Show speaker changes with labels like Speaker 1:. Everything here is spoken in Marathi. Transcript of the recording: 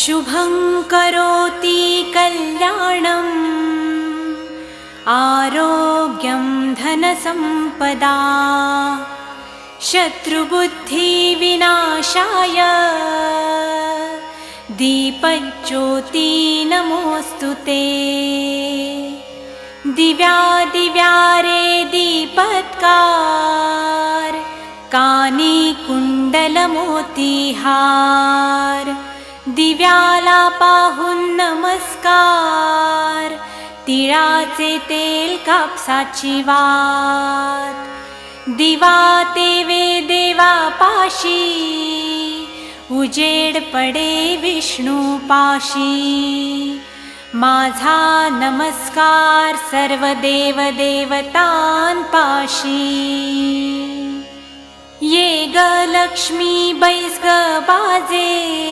Speaker 1: शुभं करोति कल्याणम् आरोग्यं धनसम्पदा शत्रुबुद्धिविनाशाय दीपज्योति नमोऽस्तुते। दिव्यादिव्यारे दीपत्कार कानी कुंडलमोतीहार दिव्याला पाहून नमस्कार तिळाचे तेल कापसाची वात दिवा तेवे देवापाशी उजेड पडे विष्णूपाशी माझा नमस्कार सर्व देव देवतांपाशी। ये ग लक्ष्मी बैस ग बाजे